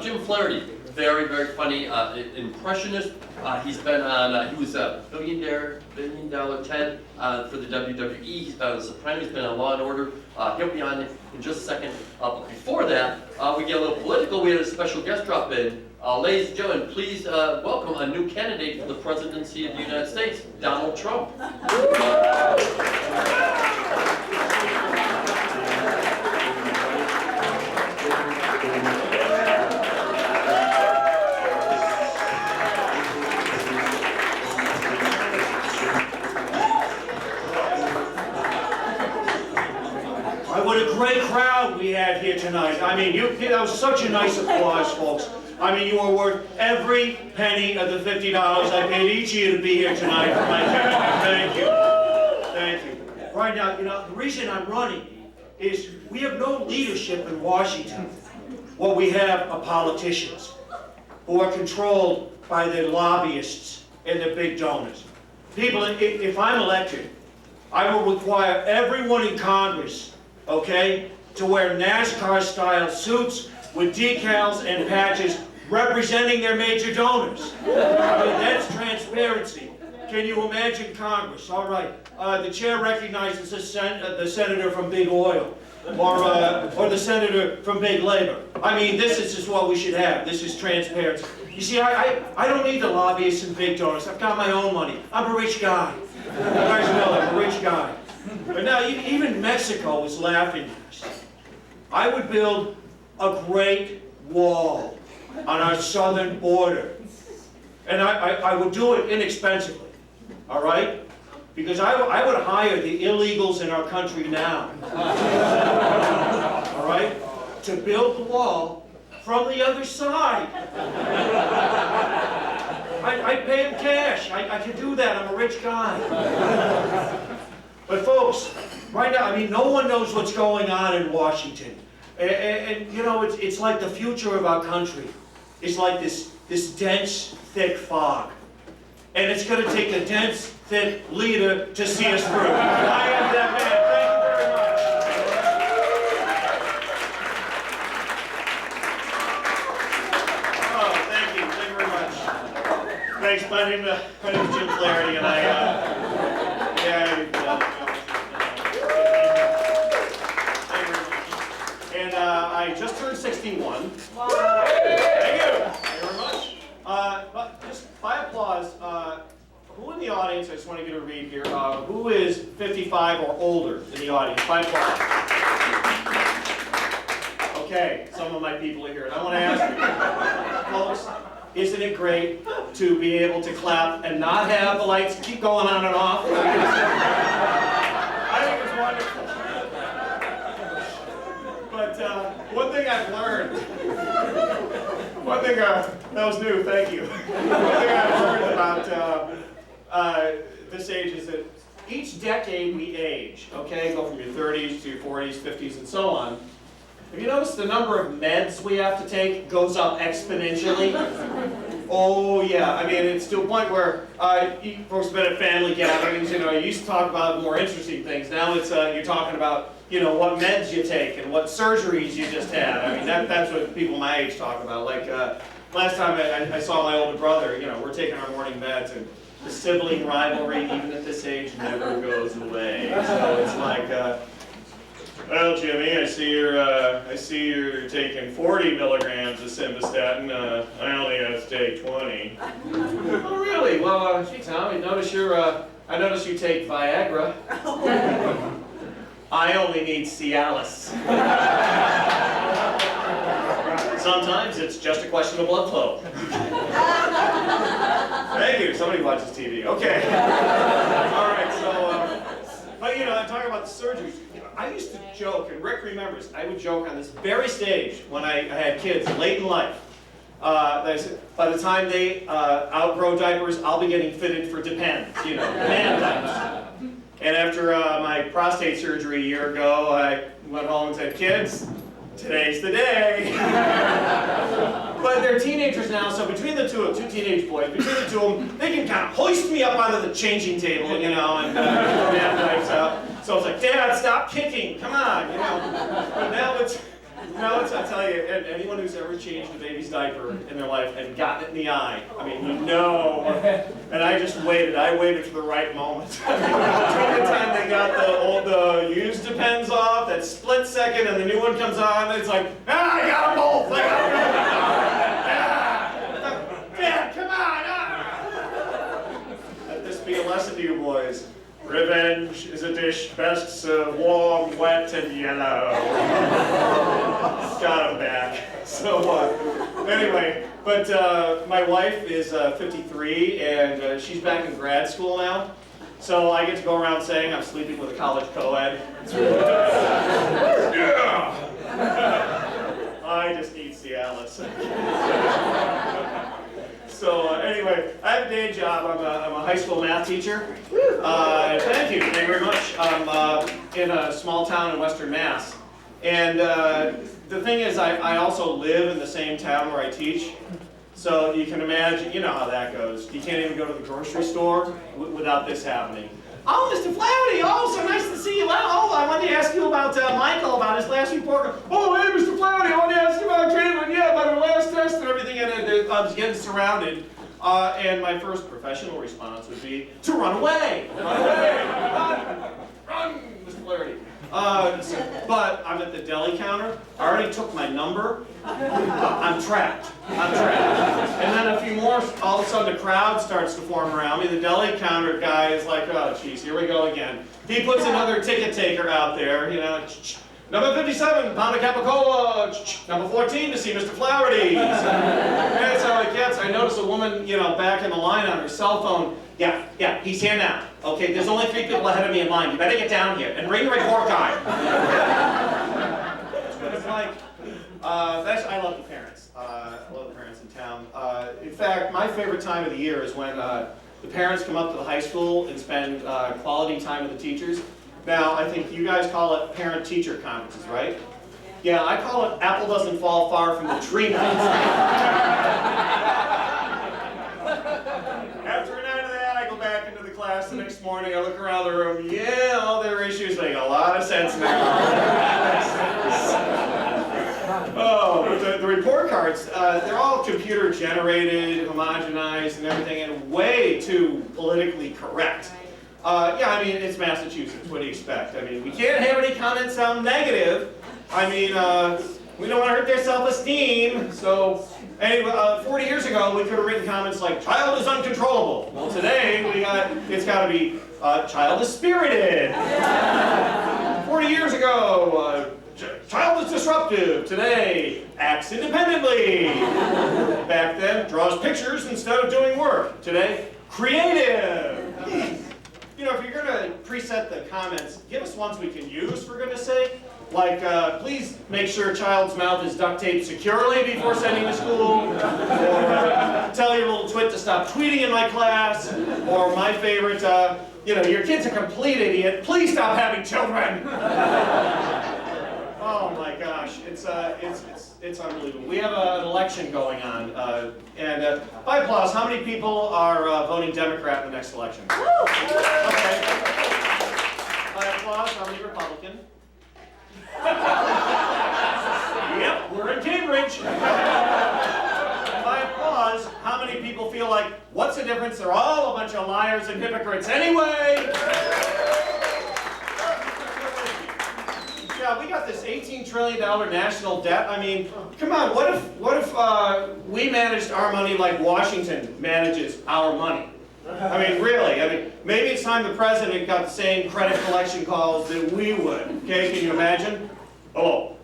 Jim Flaherty, very, very funny impressionist. He's been on, he was a billion dollar Ted for the WWE. He's been on The Sopranos, he's been on Law and Order. He'll be on in just a second. But before that, we get a little political. We had a special guest drop in. Ladies and gentlemen, please welcome a new candidate for the presidency of the United States, Donald Trump. What a great crowd we had here tonight. I mean, that was such a nice applause, folks. I mean, you are worth every penny of the $50 I paid each of you to be here tonight for my campaign. Thank you. Thank you. Right now, the reason I'm running is we have no leadership in Washington. What we have are politicians who are controlled by their lobbyists and their big donors. People, if I'm elected, I will require everyone in Congress, okay, to wear NASCAR-style suits with decals and patches representing their major donors. I mean, that's transparency. Can you imagine Congress? All right, the chair recognizes the senator from Big Oil, or the senator from Big Labor. I mean, this is just what we should have. This is transparency. You see, I don't need the lobbyists and big donors. I've got my own money. I'm a rich guy. You guys know I'm a rich guy. But now, even Mexico is laughing at us. I would build a great wall on our southern border. And I would do it inexpensively, all right? Because I would hire the illegals in our country now, all right, to build the wall from the other side. I'd pay them cash. I can do that. I'm a rich guy. But folks, right now, I mean, no one knows what's going on in Washington. And it's like the future of our country. It's like this dense, thick fog. And it's going to take a dense, thick leader to see us through. I am that man. Thank you very much. Oh, thank you very much. Thanks. My name is Jim Flaherty, and I just turned 61. Wow. Thank you. Thank you very much. But just by applause, who in the audience, I just want to get a read here, who is 55 or older in the audience? By applause. Okay, some of my people are here. And I want to ask you, folks, isn't it great to be able to clap and not have the lights keep going on and off? I think it's wonderful. But one thing I've learned, that was new, thank you. One thing I've learned about this age is that each decade we age, okay, go from your 30s to your 40s, 50s, and so on. Have you noticed the number of meds we have to take goes up exponentially? Oh yeah, I mean, it's to a point where you folks have been at family gatherings, you used to talk about more interesting things. Now it's you're talking about, what meds you take and what surgeries you just had. I mean, that's what people my age talk about. Like last time I saw my older brother, we're taking our morning meds, and the sibling rivalry, even at this age, never goes away. So it's like, well, Jimmy, I see you're taking 40 milligrams of simvastatin. I only have to take 20. Oh, really? Well, gee, Tom, I notice you take Viagra. I only need Cialis. Sometimes it's just a question of blood flow. Thank you. Somebody watches TV. Okay. All right. So, but I'm talking about the surgeries. I used to joke, and Rick remembers, I would joke on this very stage when I had kids late in life. That I said, by the time they outgrow diapers, I'll be getting fitted for Depends, man diapers. And after my prostate surgery a year ago, I went home and said, kids, today's the day. But they're teenagers now, so between the two teenage boys, between the two of them, they can kind of hoist me up onto the changing table, and man diapers out. So it's like, Dad, stop kicking, come on, But now it's No, I tell you, anyone who's ever changed a baby's diaper in their life and gotten it in the eye, I mean, you know. And I just waited. I waited for the right moment. Between the time they got the used Depends off, that split second, and the new one comes on, it's like, I got them both. I got them both. Dad, come on. Let this be a lesson to you boys. Revenge is a dish best served warm, wet, and yellow. Got him back. So, anyway, but my wife is 53, and she's back in grad school now. So I get to go around saying I'm sleeping with a college co-ed. Yeah! I just need Cialis. So anyway, I have a day job. I'm a high school math teacher. Thank you very much. I'm in a small town in Western Mass. And the thing is, I also live in the same town where I teach. So you can imagine, you know how that goes. You can't even go to the grocery store without this happening. Oh, Mr. Flaherty, oh, so nice to see you. Oh, I wanted to ask you about Michael, about his last report. Oh, hey, Mr. Flaherty, I wanted to ask you about Caitlin, yeah, about her last test and everything. And I was getting surrounded. And my first professional response would be to run away. Run away. Run, Mr. Flaherty. But I'm at the deli counter. I already took my number. I'm trapped. I'm trapped. And then a few more, all of a sudden a crowd starts to form around me. The deli counter guy is like, oh, geez, here we go again. He puts another ticket taker out there, you know. Number 57, pound of capicola. Number 14, to see Mr. Flaherty. That's how it gets. I notice a woman, you know, back in the line on her cell phone. Yeah, he's here now. Okay, there's only 3 people ahead of me in line. You better get down here and ring the report guy. That's what it's like. I love the parents. I love the parents in town. In fact, my favorite time of the year is when the parents come up to the high school and spend quality time with the teachers. Now, I think you guys call it parent-teacher conferences, right? Yeah, I call it apple doesn't fall far from the tree. After a night of that, I go back into the class the next morning, I look around the room, yeah, all their issues make a lot of sense now. Oh, the report cards, they're all computer generated, homogenized and everything, and way too politically correct. Yeah, I mean, it's Massachusetts. What do you expect? I mean, we can't have any comments sound negative. I mean, we don't want to hurt their self-esteem. So, anyway, 40 years ago, we could have written comments like, child is uncontrollable. Well, today, it's got to be, child is spirited. 40 years ago, child is disruptive. Today, acts independently. Back then, draws pictures instead of doing work. Today, creative. You know, if you're going to preset the comments, give us ones we can use, for goodness sake. Like, please make sure a child's mouth is duct taped securely before sending to school. Or tell your little twit to stop tweeting in my class. Or my favorite, you know, your kid's a complete idiot. Please stop having children. Oh my gosh, it's unbelievable. We have an election going on, and by applause, how many people are voting Democrat in the next election? Okay. By applause, how many Republican? Yep, we're in Cambridge. By applause, how many people feel like, what's the difference? They're all a bunch of liars and hypocrites anyway. Yeah, we got this $18 trillion national debt. I mean, come on, what if we managed our money like Washington manages our money? I mean, really, maybe it's time the president got the same credit collection calls that we would. Okay, can you imagine? Hello.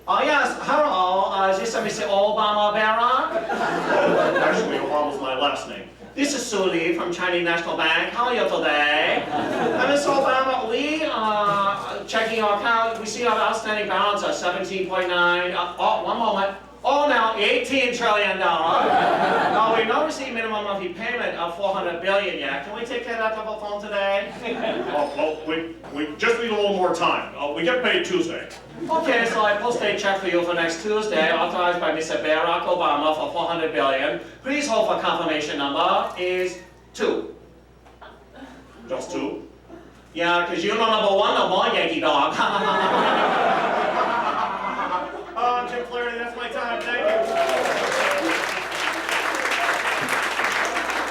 Yes, hello, is this Mr. Obama Barack? Actually, Obama's my last name. This is Sue Lee from Chinese National Bank. How are you today? Mr. Obama, we checking our account. We see our outstanding balance of 17.9. Oh, one moment. Oh, now $18 trillion. No, we not received minimum monthly payment of $400 billion yet. Can we take care of that over the phone today? Well, we just need a little more time. We get paid Tuesday. Okay, so I post a check for you for next Tuesday, authorized by Mr. Barack Obama for $400 billion. Please hold for confirmation number is 2. Just 2? Yeah, because you know number 1 no more, Yankee dog.